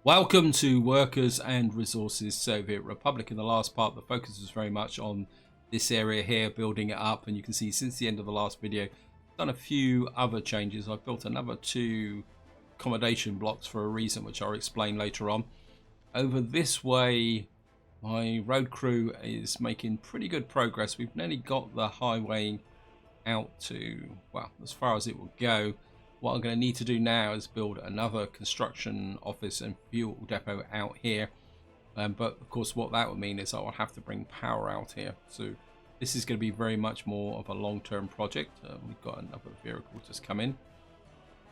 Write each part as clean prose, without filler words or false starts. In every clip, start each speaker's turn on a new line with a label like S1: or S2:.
S1: Welcome to Workers and Resources Soviet Republic. In the last part, the focus was very much on this area here, building it up. And you can see since the end of the last video, I've done a few other changes. I've built another 2 accommodation blocks for a reason, which I'll explain later on. Over this way, my road crew is making pretty good progress. We've nearly got the highway out to, well, as far as it will go. What I'm going to need to do now is build another construction office and fuel depot out here. But of course what that would mean is I will have to bring power out here. So this is going to be very much more of a long-term project. We've got another vehicle just come in.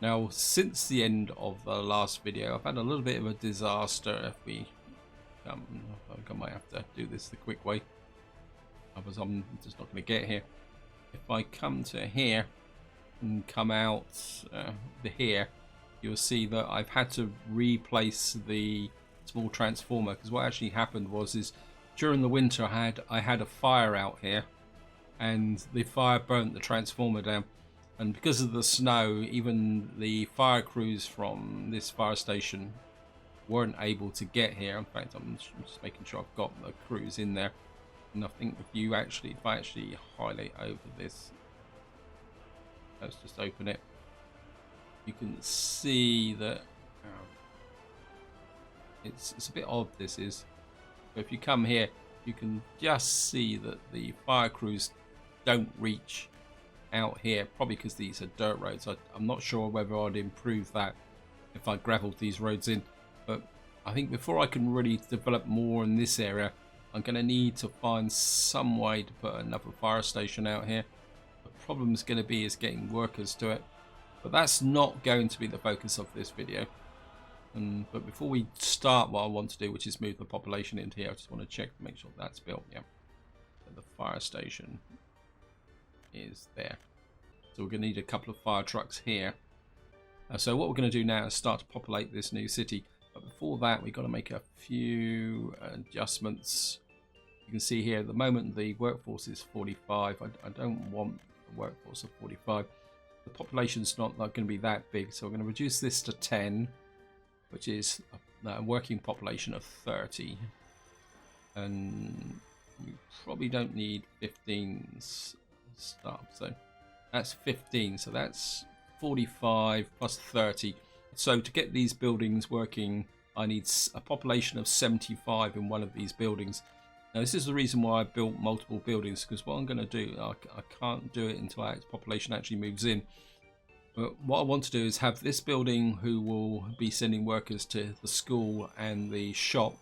S1: Now, since the end of the last video, I've had a little bit of a disaster. If we, I think I might have to do this the quick way. Otherwise I'm just not going to get here. If I come to here and come out here, you'll see that I've had to replace the small transformer, because what actually happened was during the winter I had a fire out here, and the fire burnt the transformer down, and because of the snow, even the fire crews from this fire station weren't able to get here. In fact, I'm just making sure I've got the crews in there. And I think if I actually highlight over this, let's just open it, you can see that it's a bit odd, this is. But if you come here, you can just see that the fire crews don't reach out here, probably because these are dirt roads. I'm not sure whether I'd improve that if I gravelled these roads in, but I think before I can really develop more in this area, I'm going to need to find some way to put another fire station out here. Problem's going to be is getting workers to it, but that's not going to be the focus of this video. But before we start, what I want to do, which is move the population into here, I just want to check to make sure that's built. Yeah, so the fire station is there, so we're going to need a couple of fire trucks here. So what we're going to do now is start to populate this new city, but before that we've got to make a few adjustments. You can see here at the moment the workforce is 45. I don't want workforce of 45. The population's not going to be that big, so we're going to reduce this to 10, which is a working population of 30, and we probably don't need 15 staff, so that's 15, so that's 45 plus 30. So to get these buildings working, I need a population of 75 in one of these buildings. Now this is the reason why I built multiple buildings, because what I'm going to do, I can't do it until our population actually moves in. But what I want to do is have this building who will be sending workers to the school and the shop,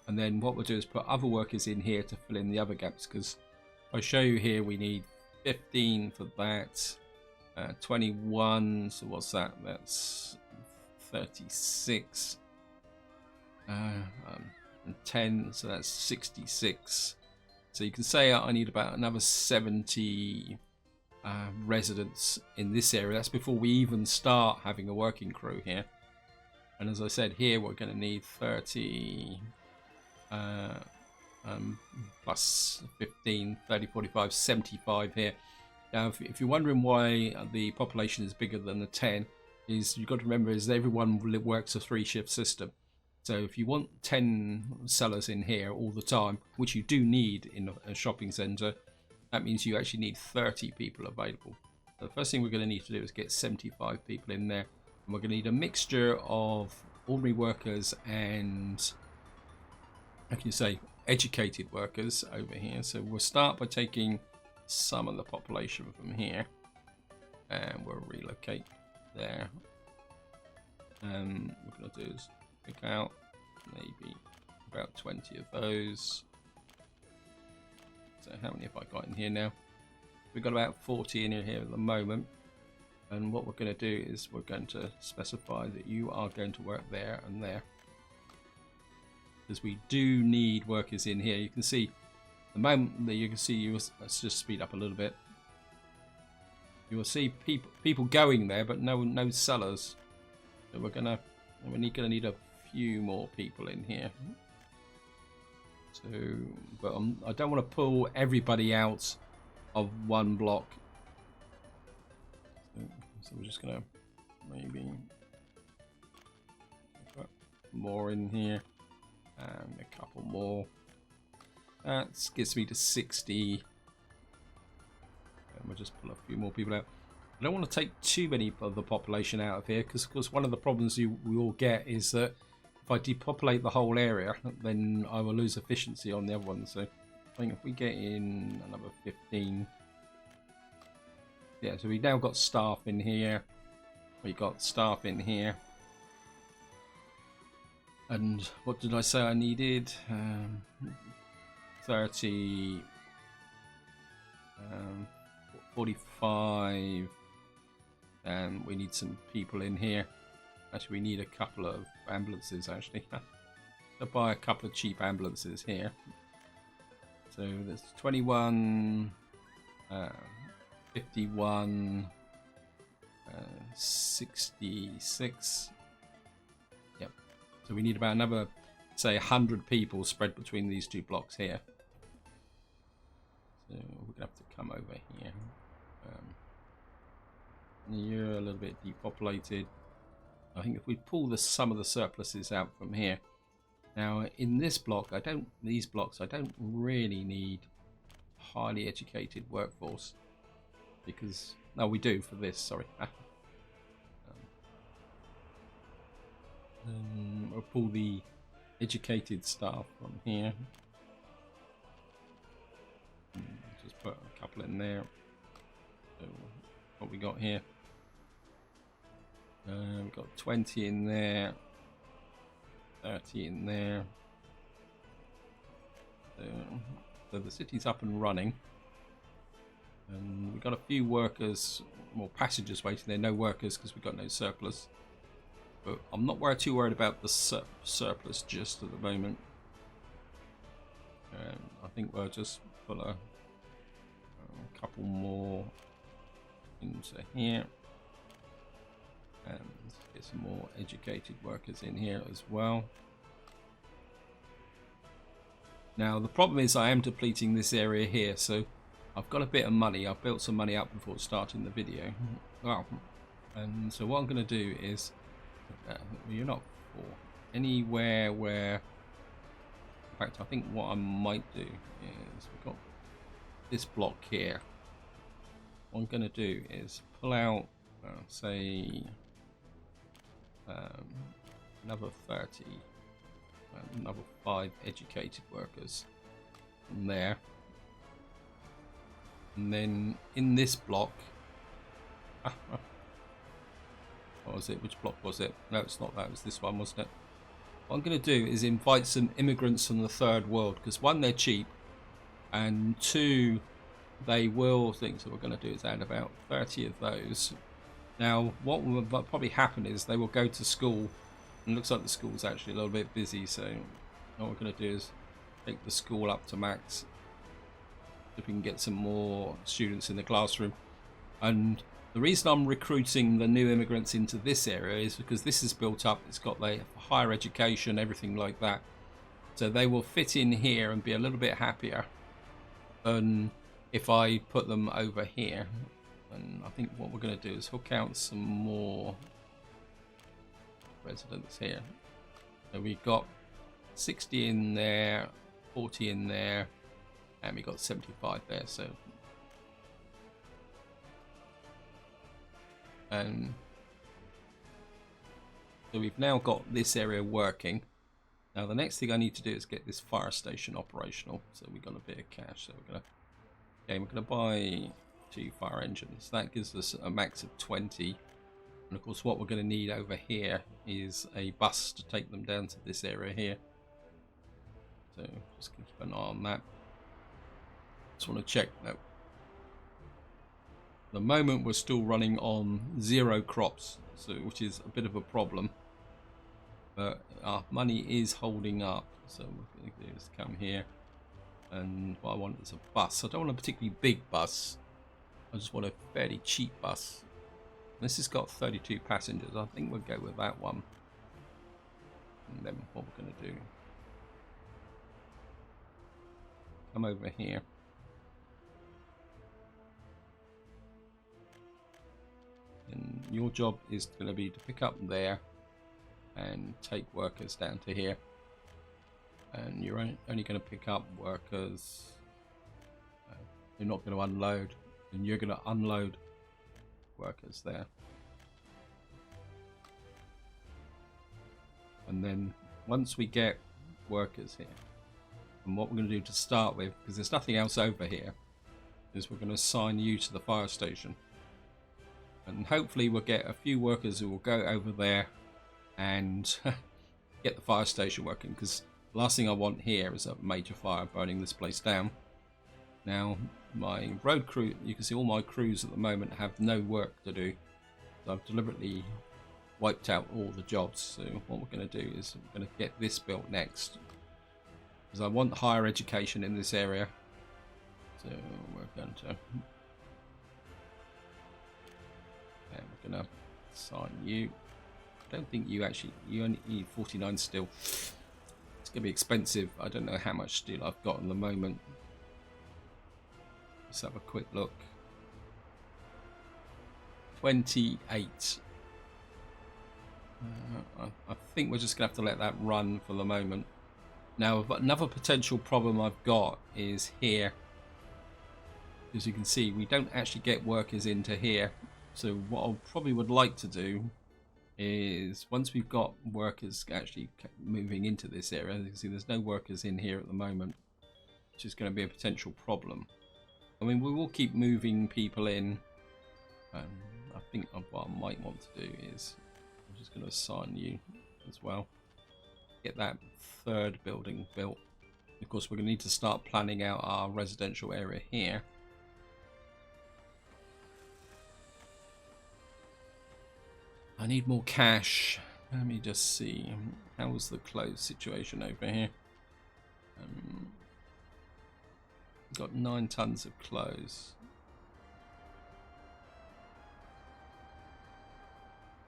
S1: and then what we'll do is put other workers in here to fill in the other gaps, because I show you here we need 15 for that, 21, so what's that, that's 36, and 10, so that's 66. So you can say I need about another 70 residents in this area. That's before we even start having a working crew here. And as I said, here we're going to need 30 plus 15, 30, 45, 75 here. Now if you're wondering why the population is bigger than the 10, is you've got to remember is everyone works a 3-shift system. So if you want 10 sellers in here all the time, which you do need in a shopping centre, that means you actually need 30 people available. So the first thing we're going to need to do is get 75 people in there. And we're going to need a mixture of ordinary workers and, how can you say, educated workers over here. So we'll start by taking some of the population from here, and we'll relocate there. And what we're going to do is pick out maybe about 20 of those. So how many have I got in here now? We've got about 40 in here at the moment, and what we're going to do is we're going to specify that you are going to work there and there, because we do need workers in here. You can see the moment that you can see, let's just speed up a little bit. You will see people going there, but no sellers. So we're gonna need a few more people in here. So, but I don't want to pull everybody out of one block. So we're just gonna maybe more in here, and a couple more. That gets me to 60. And we'll just pull a few more people out. I don't want to take too many of the population out of here, because of course one of the problems we all get is that if I depopulate the whole area, then I will lose efficiency on the other ones. So I think if we get in another 15, yeah. So we now got staff in here. We got staff in here. And what did I say I needed? 30, 45, and we need some people in here. Actually, we need a couple of ambulances, actually. I'll buy a couple of cheap ambulances here. So there's 21, 51, 66. Yep. So we need about another, say, 100 people spread between these two blocks here. So we're gonna have to come over here. You're a little bit depopulated. I think if we pull some of the surpluses out from here. Now in this block, these blocks I don't really need highly educated workforce, because no, we do for this. Sorry. I'll pull the educated staff from here. Just put a couple in there. So what we got here? We've got 20 in there, 30 in there. So the city's up and running, and we've got a few workers, more passengers waiting there. No workers because we've got no surplus. But I'm not too worried about the surplus just at the moment. I think we'll just put a couple more into here and get some more educated workers in here as well. Now the problem is I am depleting this area here, so I've got a bit of money. I've built some money up before starting the video. Well, and so what I'm going to do is you're not for anywhere where, in fact I think what I might do is we've got this block here. What I'm going to do is pull out say another 30, another 5 educated workers from there, and then in this block what was it? Which block was it? No, it's not that. It was this one, wasn't it? What I'm going to do is invite some immigrants from the third world, because one, they're cheap, and two, they will think. So what we're going to do is add about 30 of those. Now what will probably happen is they will go to school, and it looks like the school's actually a little bit busy, so what we're going to do is take the school up to max, if we can get some more students in the classroom. And the reason I'm recruiting the new immigrants into this area is because this is built up, it's got the higher education, everything like that, so they will fit in here and be a little bit happier than if I put them over here. And I think what we're going to do is hook out some more residents here. So we've got 60 in there, 40 in there, and we got 75 there. So we've now got this area working. Now the next thing I need to do is get this fire station operational. So we've got a bit of cash. So we're gonna buy 2 fire engines. That gives us a max of 20. And of course what we're going to need over here is a bus to take them down to this area here. So just keep an eye on that. Just want to check that. At the moment we're still running on 0 crops, so which is a bit of a problem. But our money is holding up. So what we're going to do is come here, and what I want is a bus. I don't want a particularly big bus. I just want a fairly cheap bus. This has got 32 passengers. I think we'll go with that one. And then what we're going to do, come over here. And your job is going to be to pick up there and take workers down to here, and you're only going to pick up workers. You're not going to unload, and you're going to unload workers there. And then once we get workers here, and what we're going to do to start with, because there's nothing else over here, is we're going to assign you to the fire station. And hopefully we'll get a few workers who will go over there and get the fire station working, because the last thing I want here is a major fire burning this place down. Now, my road crew, you can see all my crews at the moment have no work to do. So I've deliberately wiped out all the jobs. So what we're going to do is we're going to get this built next, because I want higher education in this area. So we're going to, and we're going to assign you. I don't think you only need 49 steel. It's going to be expensive. I don't know how much steel I've got in the moment. Let's have a quick look. 28. I think we're just going to have to let that run for the moment. Now, another potential problem I've got is here. As you can see, we don't actually get workers into here. So what I probably would like to do is, once we've got workers actually moving into this area, as you can see there's no workers in here at the moment, which is going to be a potential problem. I mean, we will keep moving people in. I think what I might want to do is, I'm just going to assign you as well. Get that third building built. Of course, we're going to need to start planning out our residential area here. I need more cash. Let me just see. How's the clothes situation over here? Got 9 tons of clothes.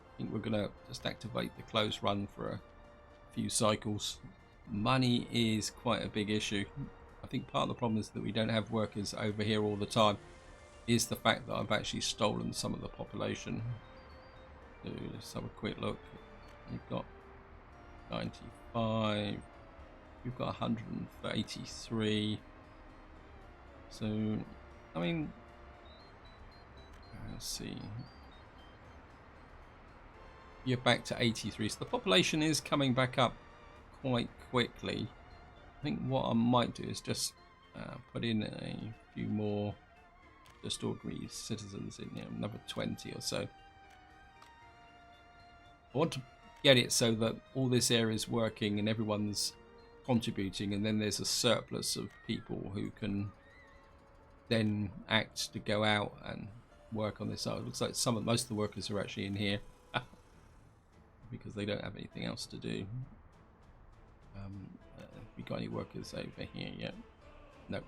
S1: I think we're gonna just activate the clothes run for a few cycles. Money is quite a big issue. I think part of the problem is that we don't have workers over here all the time. Is the fact that I've actually stolen some of the population. So let's have a quick look. You've got 95. You've got 183. So, I mean, let's see. You're back to 83. So the population is coming back up quite quickly. I think what I might do is just put in a few more just ordinary citizens in here, another 20 or so. I want to get it so that all this area is working and everyone's contributing, and then there's a surplus of people who can then act to go out and work on this side. It looks like most of the workers are actually in here because they don't have anything else to do. Have we got any workers over here yet? No.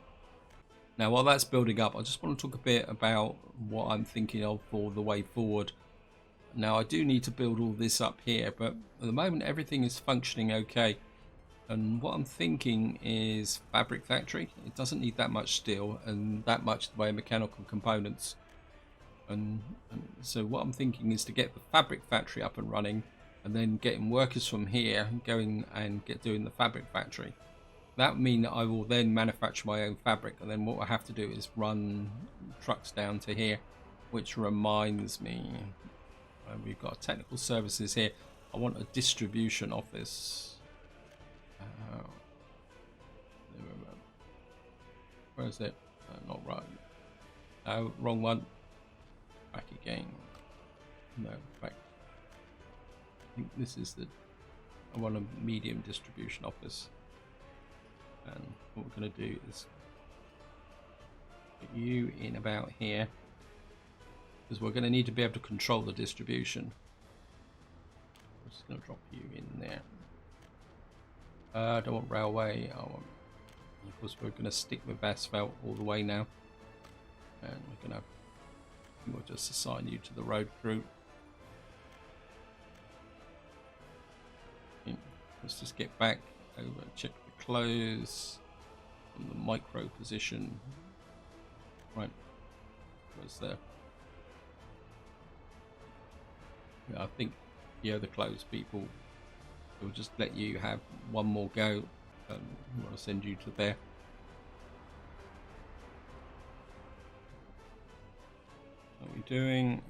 S1: Now, while that's building up, I just want to talk a bit about what I'm thinking of for the way forward. Now, I do need to build all this up here, but at the moment everything is functioning okay. And what I'm thinking is fabric factory. It doesn't need that much steel and that much the way of mechanical components. And so what I'm thinking is to get the fabric factory up and running, and then getting workers from here going and doing the fabric factory. That would mean that I will then manufacture my own fabric, and then what I have to do is run trucks down to here, which reminds me, we've got technical services here. I want a distribution office. Where is it? Not right. No, wrong one. Back again. No, back. I think this is I want a medium distribution office. And what we're going to do is put you in about here, because we're going to need to be able to control the distribution. I'm just going to drop you in there. I don't want railway. I want, of course, we're going to stick with asphalt all the way now, and we'll just assign you to the road crew. Okay, let's just get back over and check the close from the micro position. Right, where's there? Yeah, I think the close people We'll just let you have one more go. I'll send you to there. What are we doing?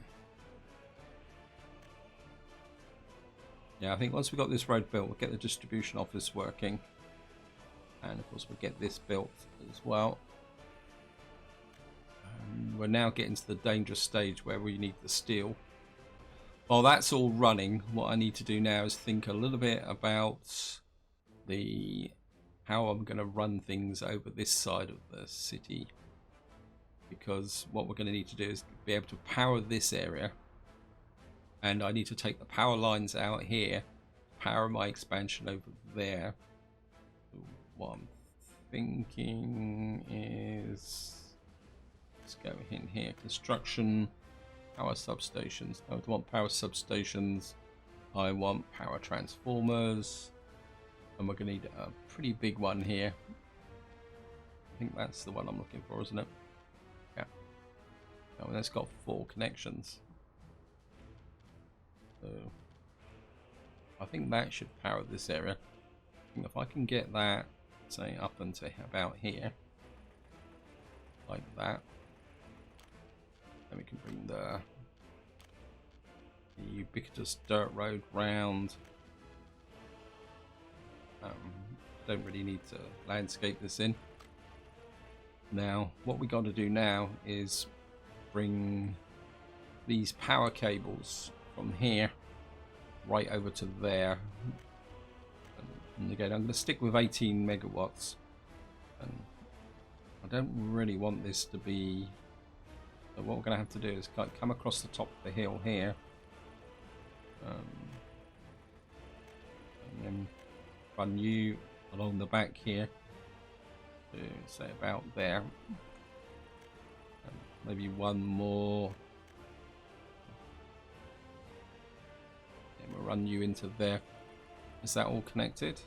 S1: Yeah, I think once we've got this road built, we'll get the distribution office working. And of course, we'll get this built as well. We're now getting to the dangerous stage where we need the steel. While that's all running, what I need to do now is think a little bit about how I'm going to run things over this side of the city. Because what we're going to need to do is be able to power this area. And I need to take the power lines out here, power my expansion over there. What I'm thinking is, let's go in here, construction, power substations. I want power substations, I want power transformers, and we're going to need a pretty big one here. I think that's the one I'm looking for, isn't it? Yeah. Oh, and it's got 4 connections. So I think that should power this area. And if I can get that, say, up until about here, like that, then we can bring the ubiquitous dirt road round. Don't really need to landscape this in. Now, what we got to do now is bring these power cables from here right over to there. And again, I'm going to stick with 18 megawatts. And I don't really want this to be... So what we're going to have to do is come across the top of the hill here. And then run you along the back here to say about there. And maybe one more. And we'll run you into there. Is that all connected?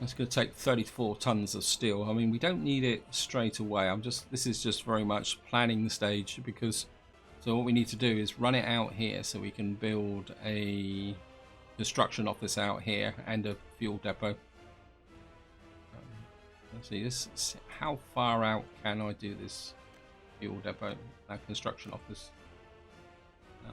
S1: That's going to take 34 tons of steel. I mean, we don't need it straight away. This is just very much planning the stage, because so what we need to do is run it out here so we can build a construction office out here and a fuel depot. Let's see this. How far out can I do this fuel depot, construction office? I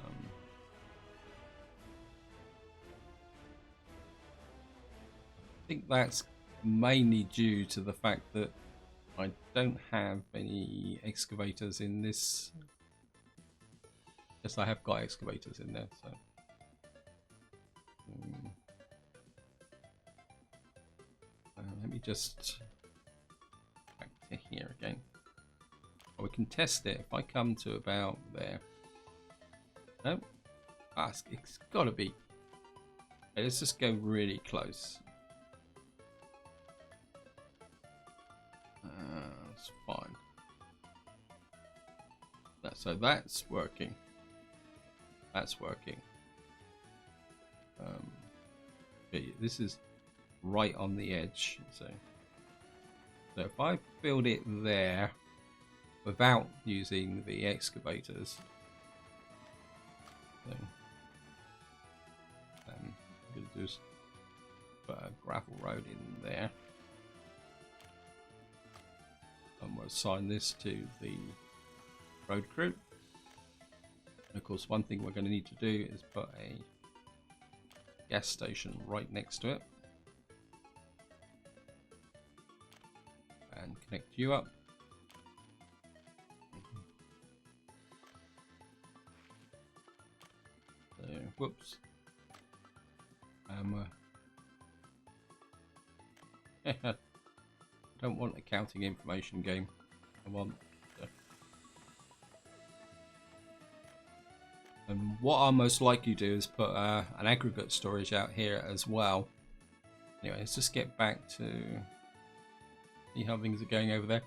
S1: think that's mainly due to the fact that I don't have any excavators in this. Yes, I have got excavators in there, so let me just back to here again. Oh, we can test it if I come to about there. No, it's got to be. Okay, let's just go really close. That's fine. So that's working. That's working. Okay, this is right on the edge. So if I build it there without using the excavators, then I'm going to just put a gravel road in there. And we'll assign this to the road crew. And of course, one thing we're going to need to do is put a gas station right next to it and connect you up. So, whoops. I don't want a counting information game. I want. And what I'll most likely do is put an aggregate storage out here as well. Anyway, let's just get back to see how things are going over there.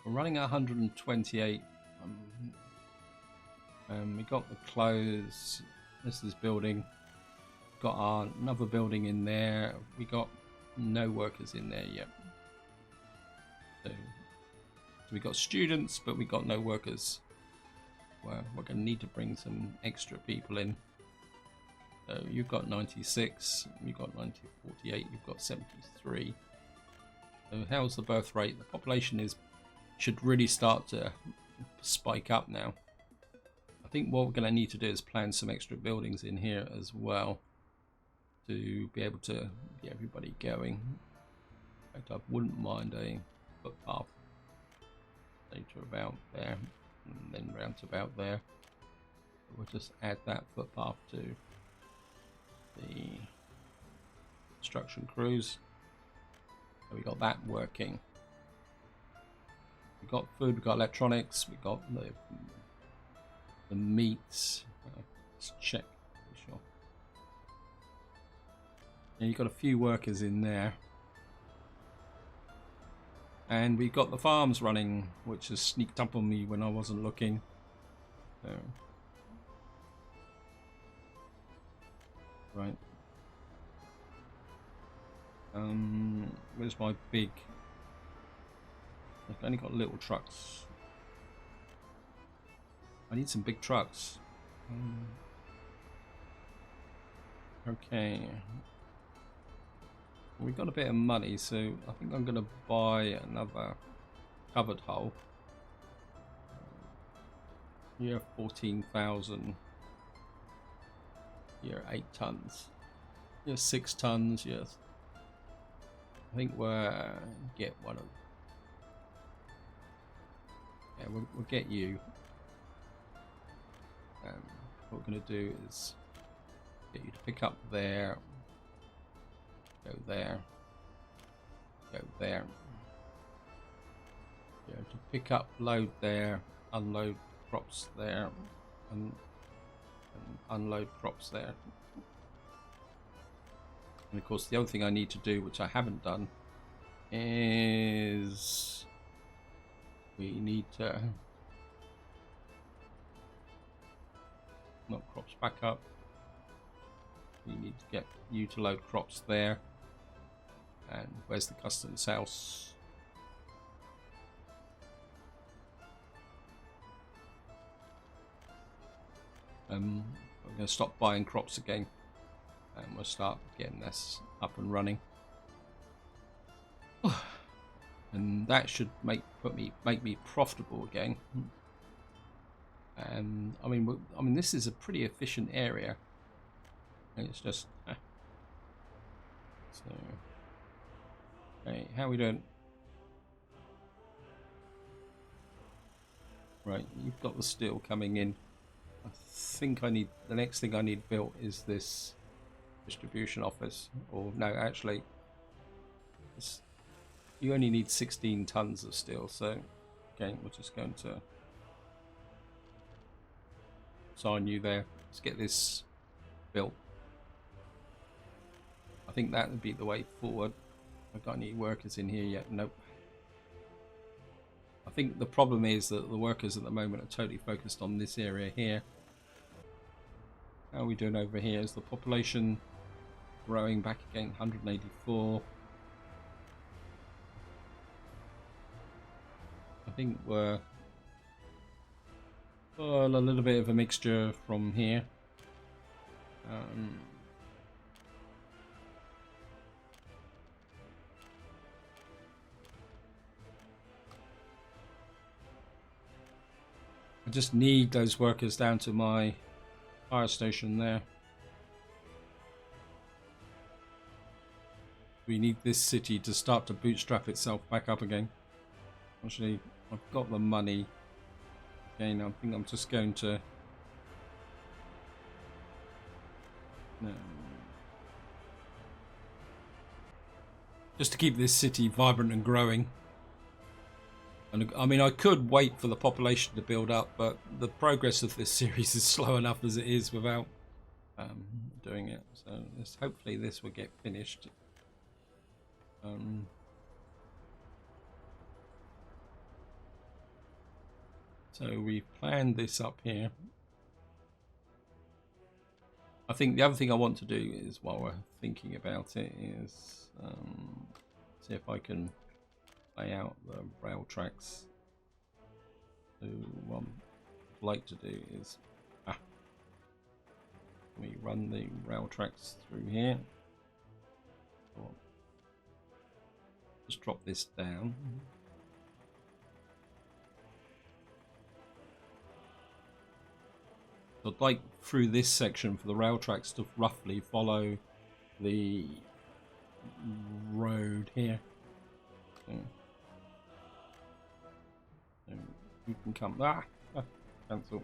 S1: We're running 128. We got the clothes. This is building. Got another building in there. We got no workers in there yet. So we got students, but we got no workers. Well, we're going to need to bring some extra people in. So you've got 96, you've got 48, you've got 73. So how's the birth rate? The population should really start to spike up now. I think what we're going to need to do is plan some extra buildings in here as well to be able to get everybody going. In fact, I wouldn't mind a footpath later about there and then round to about there. We'll just add that footpath to the construction crews. So we got that working. We got food, we got electronics, we got the meats. Let's check. Sure. Yeah, you got a few workers in there, and we've got the farms running, which has sneaked up on me when I wasn't looking. So. Right. Where's my big? I've only got little trucks. I need some big trucks. Okay. We've got a bit of money, so I think I'm going to buy another covered hull. Here, 14,000. Here, 8 tons. Here, 6 tons. Yes. I think we'll get one of. Yeah, we'll get you. What we're going to do is get you to pick up there, go there, go there. Yeah, to pick up, load there, unload crops there, and unload crops there. And of course, the other thing I need to do, which I haven't done, is we need to knock crops back up. We need to get you to load crops there. And where's the customs house? We're going to stop buying crops again, and we'll start getting this up and running. And that should make me profitable again. And I mean, this is a pretty efficient area. And it's just so. Okay, how are we doing? Right, you've got the steel coming in. I think the next thing I need built is this distribution office. Or no, actually, you only need 16 tons of steel. So, okay, we're just going to assign you there. Let's get this built. I think that would be the way forward. I've got any workers in here yet? Nope. I think the problem is that the workers at the moment are totally focused on this area here. How are we doing over here? Is the population growing back again? 184. I think we're a little bit of a mixture from here. I just need those workers down to my fire station there. We need this city to start to bootstrap itself back up again. Actually, I've got the money. Again, I think I'm just going to... just to keep this city vibrant and growing. And I mean, I could wait for the population to build up, but the progress of this series is slow enough as it is without doing it. So hopefully this will get finished. So we've planned this up here. I think the other thing I want to do is, while we're thinking about it, is see if I can lay out the rail tracks. So what I'd like to do is We run the rail tracks through here. Just drop this down. So I'd like through this section for the rail tracks to roughly follow the road here. So you can come. Cancel.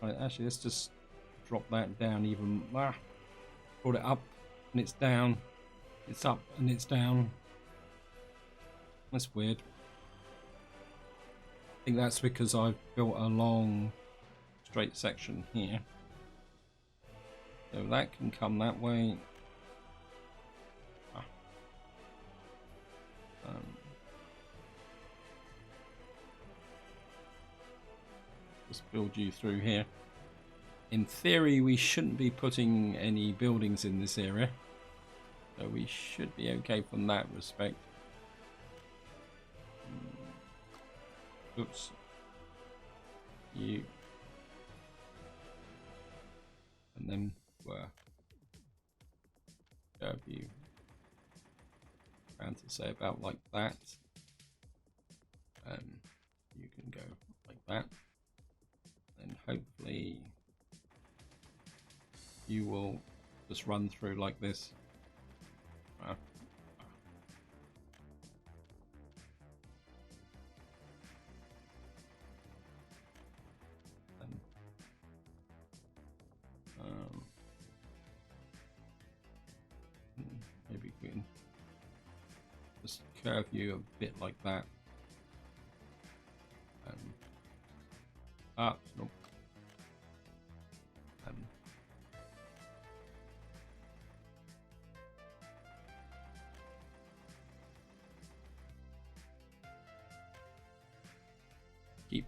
S1: Right, actually, let's just drop that down even. Put it up and it's down. It's up and it's down. That's weird. I think that's because I've built a long straight section here. So that can come that way. Just build you through here. In theory, we shouldn't be putting any buildings in this area, so we should be okay from that respect. Oops. You. And then curve you around to say about like that. You can go like that. And hopefully you will just run through like this. Maybe we can just curve you a bit like that. Nope. Keep.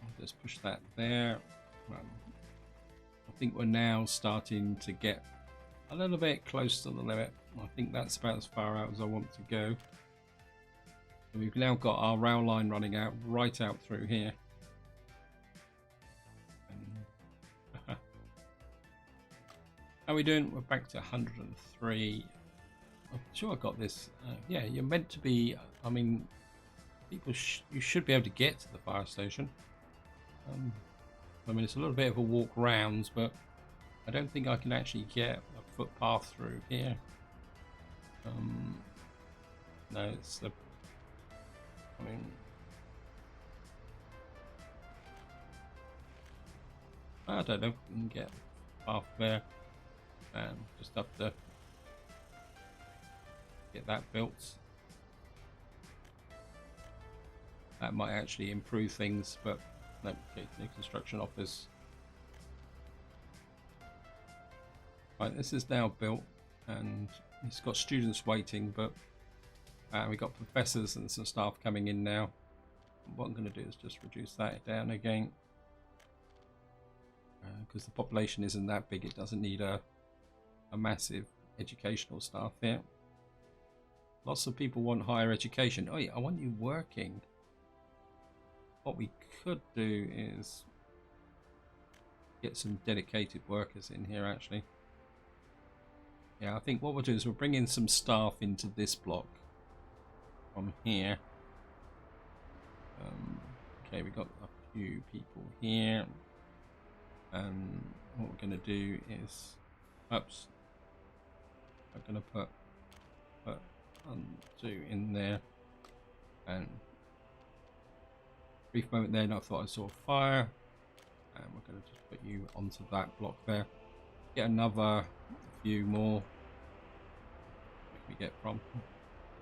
S1: I'll just push that there. I think we're now starting to get a little bit close to the limit. I think that's about as far out as I want to go. So we've now got our rail line running out right out through here. How are we doing? We're back to 103. I'm sure I got this. Yeah, you're meant to be. I mean, people, you should be able to get to the fire station. I mean, it's a little bit of a walk round, but I don't think I can actually get a footpath through here. No, it's the. I mean, I don't know if we can get a path there. Just have to get that built. That might actually improve things, but no, okay, new construction office. Right, this is now built and it's got students waiting, but we've got professors and some staff coming in now. What I'm going to do is just reduce that down again, because the population isn't that big. It doesn't need a massive educational staff here. Lots of people want higher education. Oh yeah, I want you working. What we could do is get some dedicated workers in here actually. Yeah, I think what we'll do is we'll bring in some staff into this block from here. Okay, we've got a few people here. And what we're going to do is, oops, I'm going to put 1, 2 in there. And brief moment there, and I thought I saw fire. And we're going to just put you onto that block there. Get another few more. Where can we get from?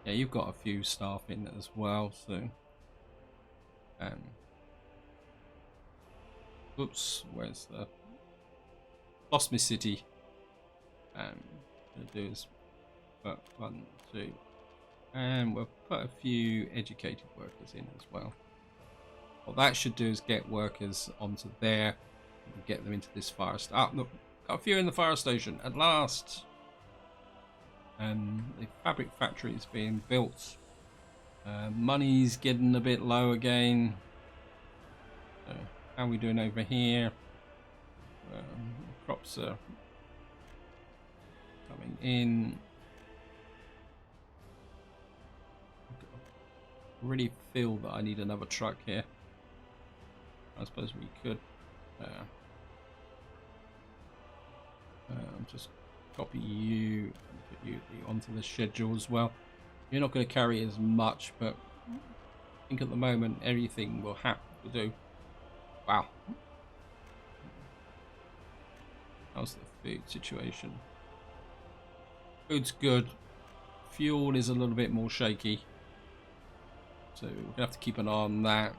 S1: Yeah, you've got a few staff in as well, so. Oops, where's the. Lost my city. What I'm going to do is put 1, 2. And we'll put a few educated workers in as well. What that should do is get workers onto there and get them into this fire station. Ah, look, got a few in the fire station at last. The fabric factory is being built. Money's getting a bit low again. So how are we doing over here? Crops are coming in. I really feel that I need another truck here. I suppose we could just copy you and put you onto the schedule as well. You're not going to carry as much, but I think at the moment everything will have to do. Wow. How's the food situation? Food's good. Fuel is a little bit more shaky. So we're going to have to keep an eye on that.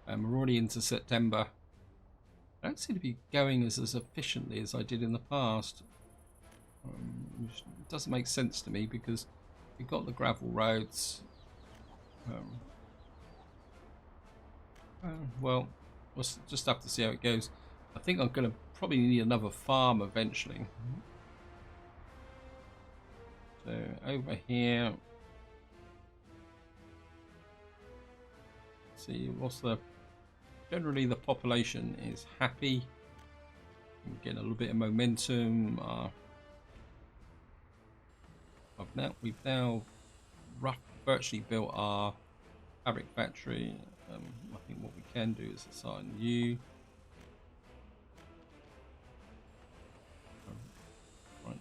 S1: And we're already into September. I don't seem to be going as efficiently as I did in the past. Which doesn't make sense to me because we've got the gravel roads. Well, we'll just have to see how it goes. I think I'm going to probably need another farm eventually. So over here, see what's the generally the population is happy. We're getting a little bit of momentum. We've now virtually built our fabric factory. I think what we can do is assign you. Right.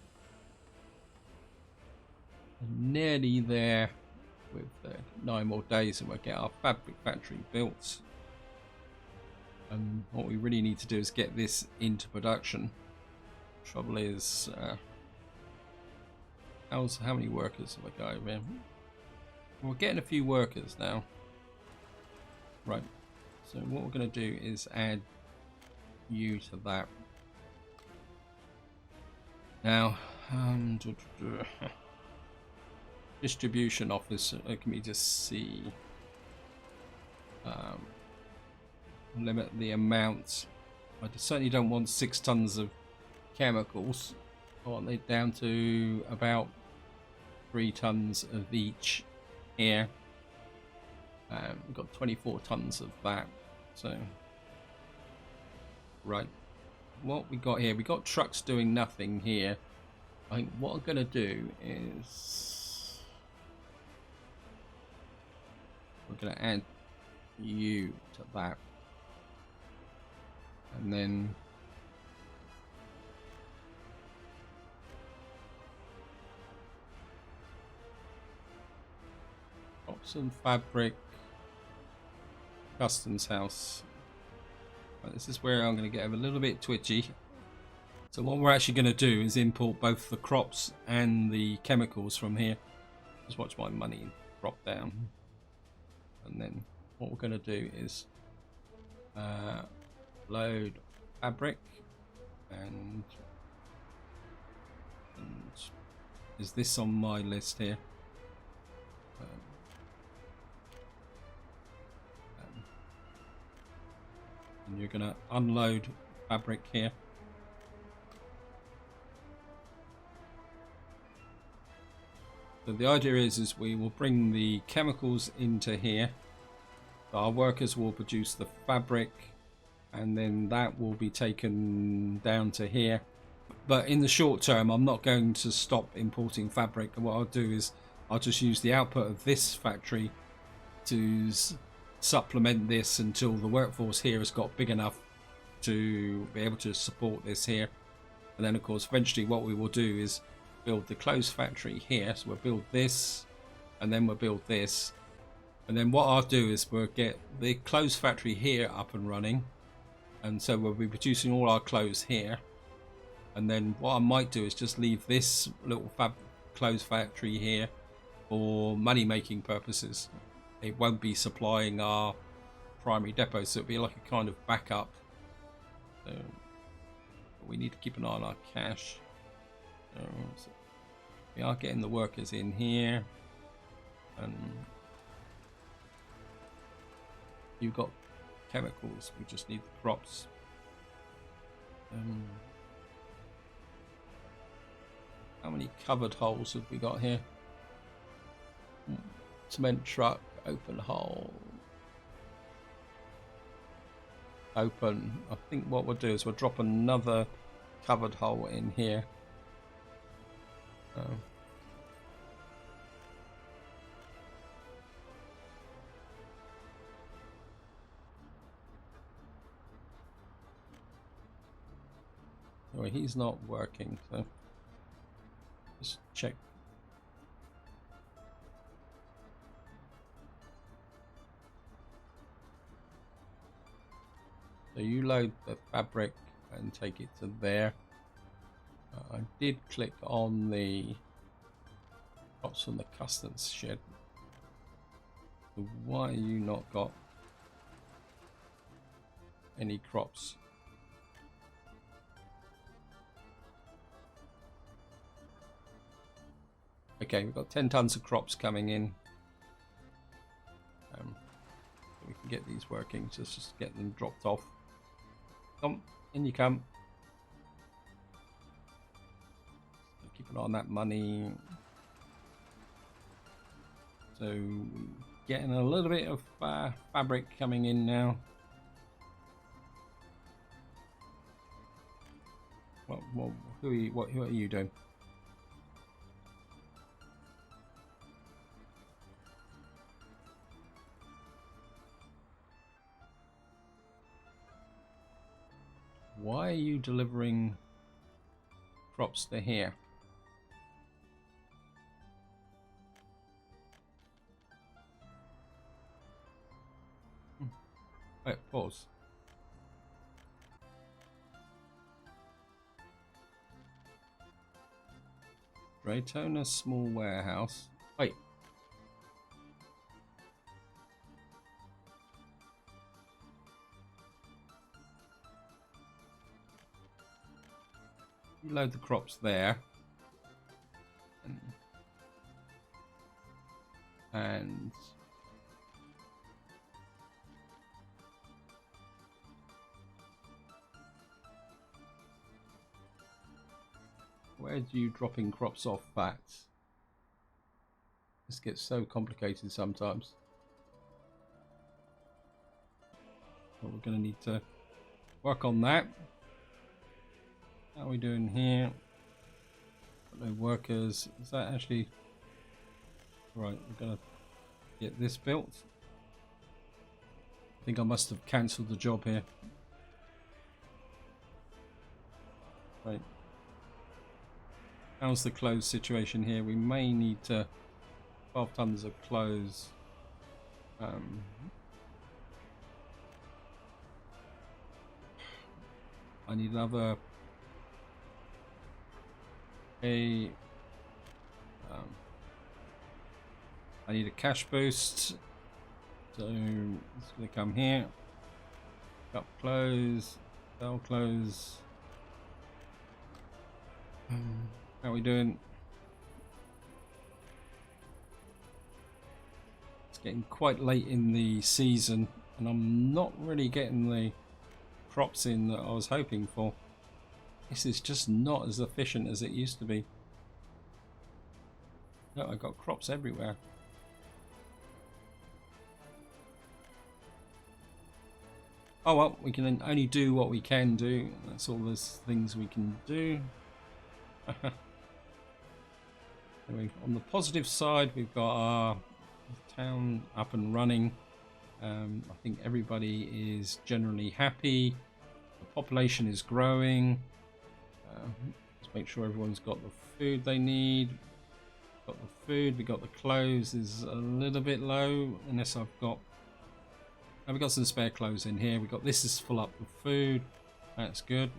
S1: Nearly there with 9 more days and we'll get our fabric factory built. What we really need to do is get this into production. Trouble is, how many workers have I got over here? We're getting a few workers now. Right, so what we're going to do is add you to that. Now, distribution office, can we just see, limit the amount. I certainly don't want 6 tons of chemicals. I want it down to about 3 tons of each here. We've got 24 tons of that. So, right, what we got here, we got trucks doing nothing here. I think what I'm going to do is we're going to add you to that, and then some fabric. Customs house. Right, this is where I'm going to get a little bit twitchy. So what we're actually going to do is import both the crops and the chemicals from here. Just watch my money drop down. And then what we're going to do is load fabric and is this on my list here? And you're going to unload fabric here. So the idea is we will bring the chemicals into here. Our workers will produce the fabric and then that will be taken down to here. But in the short term, I'm not going to stop importing fabric. And what I'll do is I'll just use the output of this factory to supplement this until the workforce here has got big enough to be able to support this here. And then of course eventually what we will do is build the clothes factory here. So we'll build this and then we'll build this, and then what I'll do is we'll get the clothes factory here up and running, and so we'll be producing all our clothes here. And then what I might do is just leave this little clothes factory here for money making purposes. It won't be supplying our primary depot, so it'll be like a kind of backup. So we need to keep an eye on our cash. So we are getting the workers in here, and you've got chemicals. We just need the crops. How many covered holes have we got here? Cement truck, open hole. Open. I think what we'll do is we'll drop another covered hole in here. Anyway, he's not working, so just check. So you load the fabric and take it to there. I did click on the crops from the customs shed. So why are you not got any crops? Okay, we've got 10 tons of crops coming in. We can get these working, so let's just get them dropped off. Come, in you come. Keep an eye on that money. So, getting a little bit of fabric coming in now. Who are you doing? Why are you delivering crops to here? Wait, pause. Draytona small warehouse. Wait. You load the crops there. And where do you dropping crops off at? This gets so complicated sometimes. But we're going to need to work on that. How are we doing here? Got no workers. Is that actually right? We're going to get this built. I think I must have cancelled the job here. Right. How's the clothes situation here? We may need to 12 tons of clothes. I need another I need a cash boost, so it's going to come here. Up clothes, sell clothes. How are we doing? It's getting quite late in the season and I'm not really getting the crops in that I was hoping for. This is just not as efficient as it used to be. No, I got crops everywhere. Oh well, we can only do what we can do. That's all those things we can do. Anyway, on the positive side, we've got our town up and running. I think everybody is generally happy. The population is growing. Let's make sure everyone's got the food they need. Got the food, we got the clothes is a little bit low, unless I've got we've got some spare clothes in here. We got this is full up with food. That's good.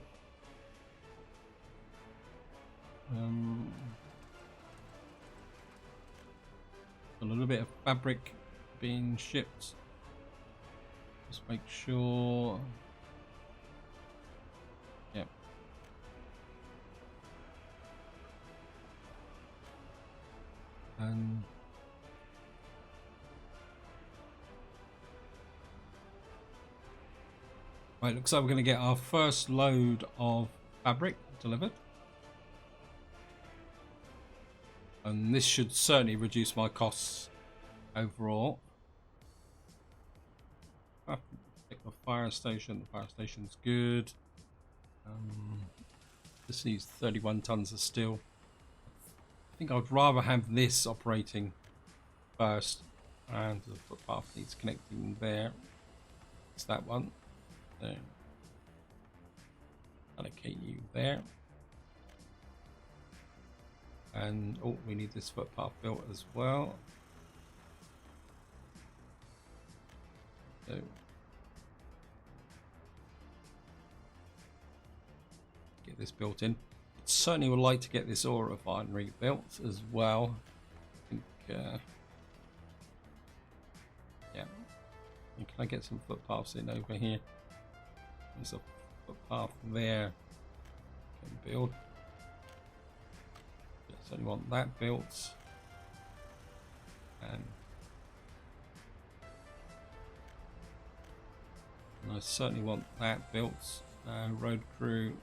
S1: A little bit of fabric being shipped. Just make sure. Yep. And right, looks like we're going to get our first load of fabric delivered. And this should certainly reduce my costs overall. I have to pick the fire station. The fire station's good. This needs 31 tons of steel. I think I'd rather have this operating first. And the footpath needs connecting there. It's that one. There. Allocate you there. And oh, we need this footpath built as well. So get this built in. Certainly would like to get this ore refinery built as well. I think yeah. And can I get some footpaths in over here? There's a footpath there. Can build. Certainly want that built. And I certainly want that built. Road crew.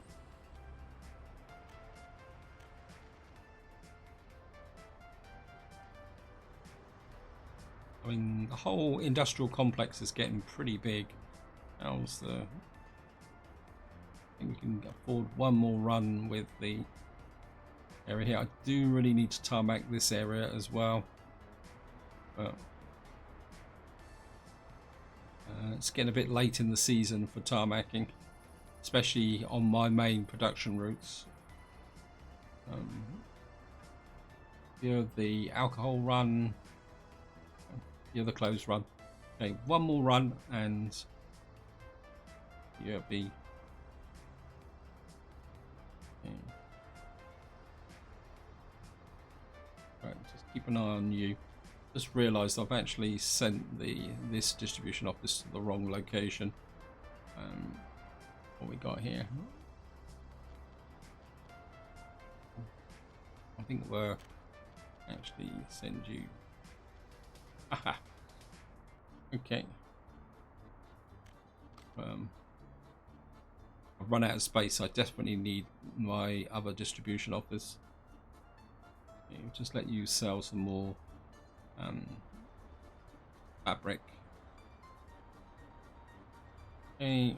S1: I mean, the whole industrial complex is getting pretty big. How's the... I think we can afford one more run with the area here. I do really need to tarmac this area as well. But it's getting a bit late in the season for tarmacking, especially on my main production routes. Here the alcohol run. The other closed run. Okay, one more run and you'll be okay. Right, just keep an eye on you. Just realised I've actually sent this distribution office to the wrong location. What we got here? I think we're actually send you. Aha. Okay. I've run out of space. I desperately need my other distribution office. Okay, just let you sell some more fabric. Okay.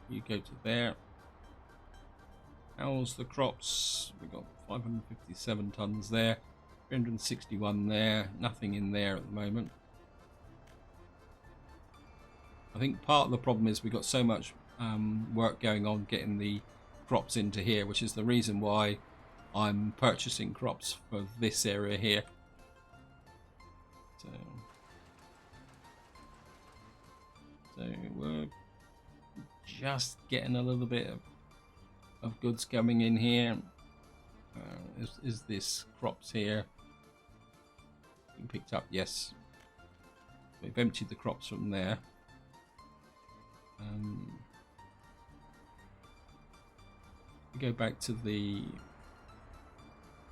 S1: You go to there. How's the crops? We got 557 tons there. 361 there, nothing in there at the moment. I think part of the problem is we've got so much work going on getting the crops into here, which is the reason why I'm purchasing crops for this area here. So we're just getting a little bit of goods coming in here. Is this crops here? Being picked up, yes. We've emptied the crops from there. We go back to the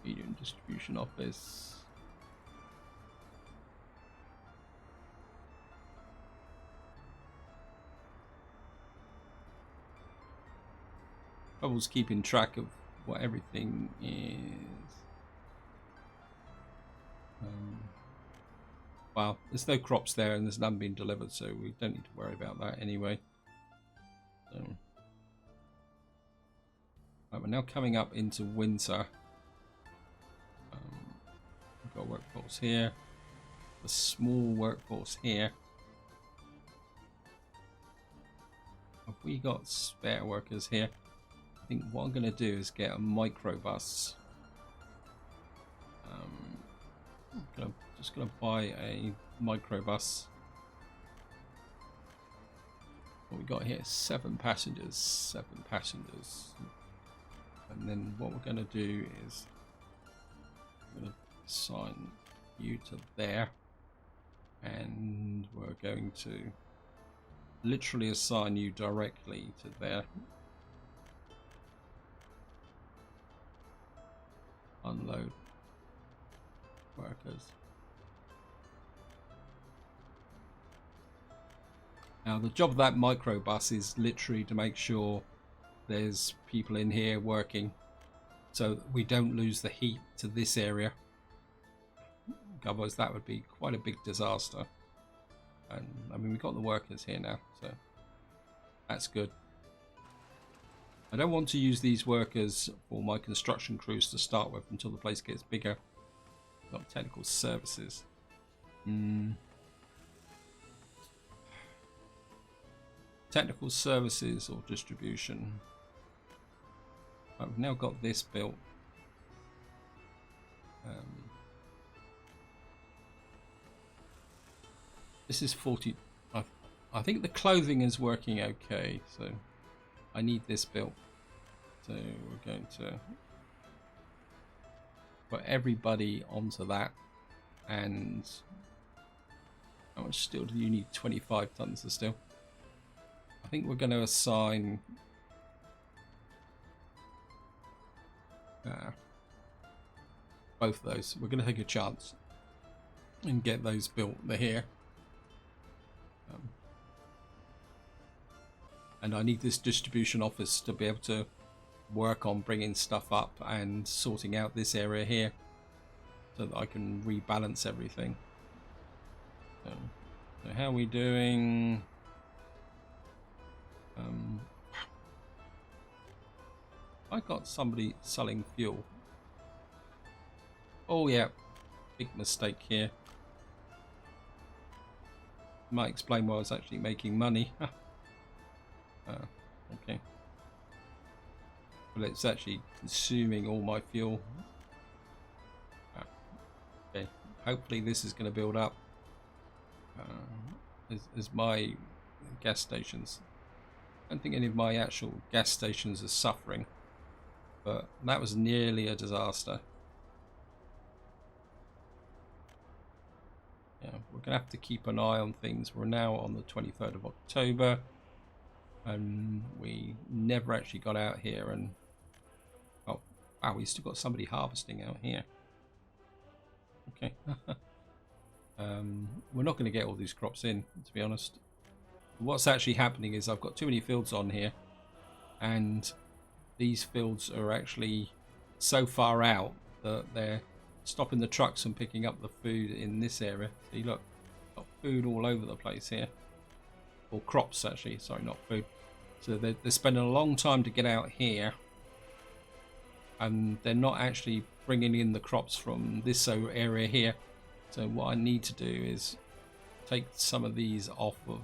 S1: medium distribution office. Trouble's keeping track of what everything is. Well, there's no crops there and there's none being delivered, so we don't need to worry about that anyway. So, right, we're now coming up into winter. We've got a workforce here, a small workforce here. Have we got spare workers here? I think what I'm going to do is get a microbus. Just going to buy a microbus. What we got here? 7 passengers. 7 passengers. And then what we're going to do is I'm going to assign you to there, and we're going to literally assign you directly to there. Unload workers. Now the job of that microbus is literally to make sure there's people in here working. so that we don't lose the heat to this area. Otherwise that would be quite a big disaster. And I mean, we've got the workers here now, so that's good. I don't want to use these workers for my construction crews to start with until the place gets bigger. Got technical services. Technical services or distribution. I've now got this built. This is 40. I think the clothing is working okay, so I need this built. So we're going to put everybody onto that. And how much steel do you need? 25 tons of steel. I think we're going to assign both of those. We're going to take a chance and get those built. They're here. And I need this distribution office to be able to work on bringing stuff up and sorting out this area here so that I can rebalance everything. So how are we doing? I got somebody selling fuel. Oh yeah, big mistake here. Might explain why I was actually making money. Okay. Well, it's actually consuming all my fuel. Okay. Hopefully this is going to build up. As my gas stations. I don't think any of my actual gas stations are suffering, but that was nearly a disaster. Yeah, we're going to have to keep an eye on things. We're now on the 23rd of October, and we never actually got out here and... Oh, wow, we still got somebody harvesting out here. Okay. We're not going to get all these crops in, to be honest. What's actually happening is I've got too many fields on here, and these fields are actually so far out that they're stopping the trucks and picking up the food in this area. See, look, got food all over the place here, or crops actually, sorry, not food. So they're spending a long time to get out here, and they're not actually bringing in the crops from this area here. So what I need to do is take some of these off of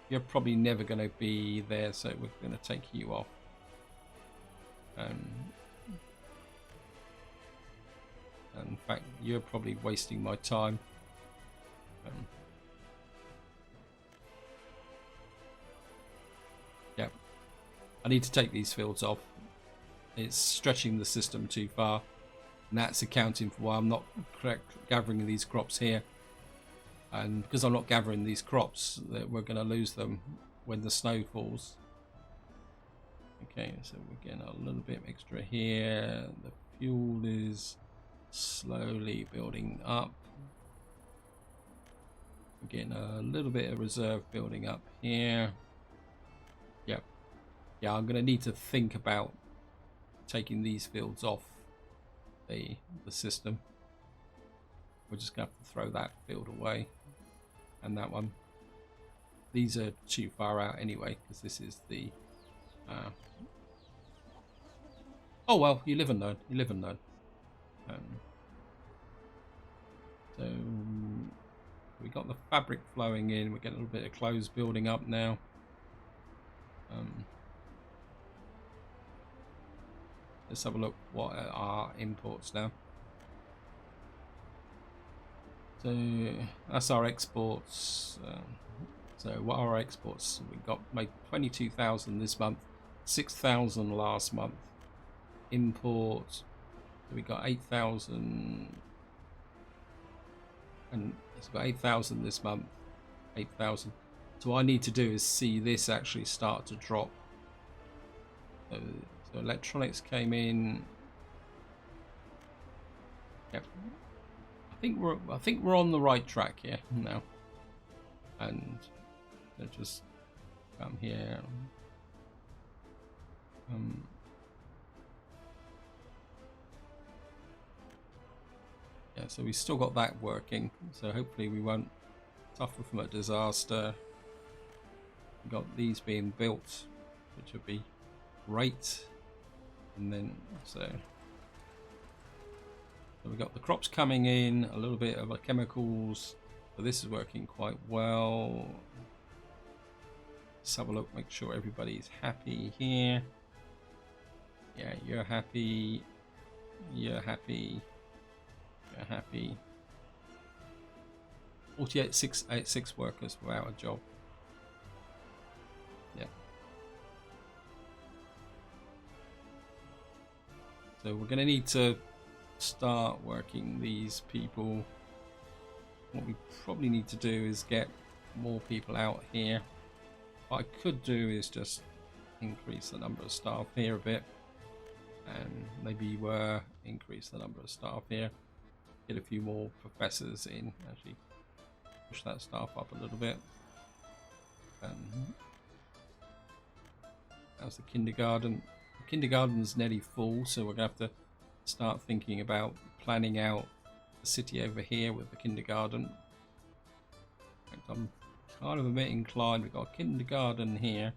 S1: you're probably never going to be there, so we're going to take you off. In fact, you're probably wasting my time. Yeah, I need to take these fields off. It's stretching the system too far, and that's accounting for why I'm not gathering these crops here. And because I'm not gathering these crops, that we're going to lose them when the snow falls. Okay, so we're getting a little bit extra here. The fuel is slowly building up. We're getting a little bit of reserve building up here. Yep. Yeah, I'm going to need to think about taking these fields off the system. We're just going to have to throw that field away. And that one. These are too far out anyway, because this is the... Oh well, you live and learn. You live and learn. So we got the fabric flowing in. We're getting a little bit of clothes building up now. Let's have a look what are our imports now. So that's our exports. So what are our exports? We got made 22,000 this month, 6,000 last month. Import, so we got 8,000, and it's got 8,000 this month, 8,000. So what I need to do is see this actually start to drop. So electronics came in. Yep. I think we're on the right track here now, and let's just come here. Yeah, so we still got that working, so hopefully we won't suffer from a disaster. We've got these being built, which would be great. And then so we've got the crops coming in, a little bit of chemicals, so this is working quite well. Let's have a look, make sure everybody's happy here. Yeah, you're happy, you're happy, you're happy. 48,686 workers without a job. Yeah. So we're going to need to start working these people. What we probably need to do is get more people out here. What I could do is just increase the number of staff here a bit, and maybe increase the number of staff here. Get a few more professors in. Actually, push that staff up a little bit. How's the kindergarten? The kindergarten's nearly full, so we're going to have to start thinking about planning out the city over here with the kindergarten. In fact, I'm kind of a bit inclined. We've got kindergarten here,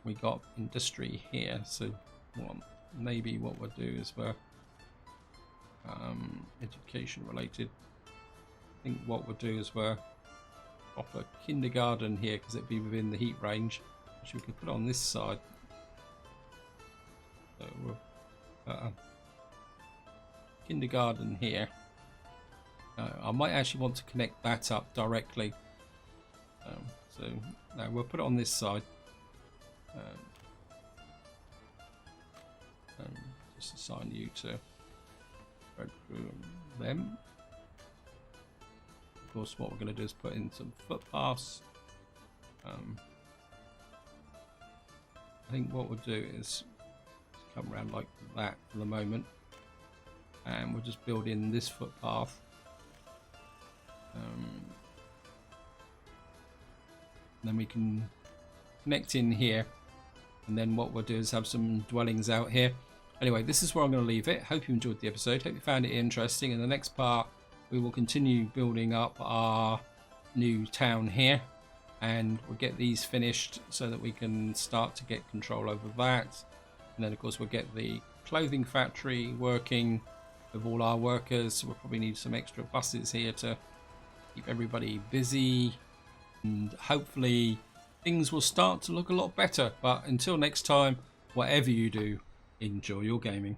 S1: we got industry here, so maybe what we'll do is we're education related. I think what we'll do is we'll offer kindergarten here because it'd be within the heat range, which we could put on this side. So we'll kindergarten here. I might actually want to connect that up directly. So now we'll put it on this side. Just assign you to them. Of course, what we're going to do is put in some footpaths. I think what we'll do is come around like that for the moment, and we'll just build in this footpath. Then we can connect in here, and then what we'll do is have some dwellings out here. Anyway, this is where I'm going to leave it. Hope you enjoyed the episode. Hope you found it interesting. In the next part, we will continue building up our new town here, and we'll get these finished so that we can start to get control over that. And then of course we'll get the clothing factory working with all our workers. We'll probably need some extra buses here to keep everybody busy, and hopefully things will start to look a lot better. But until next time, whatever you do, enjoy your gaming.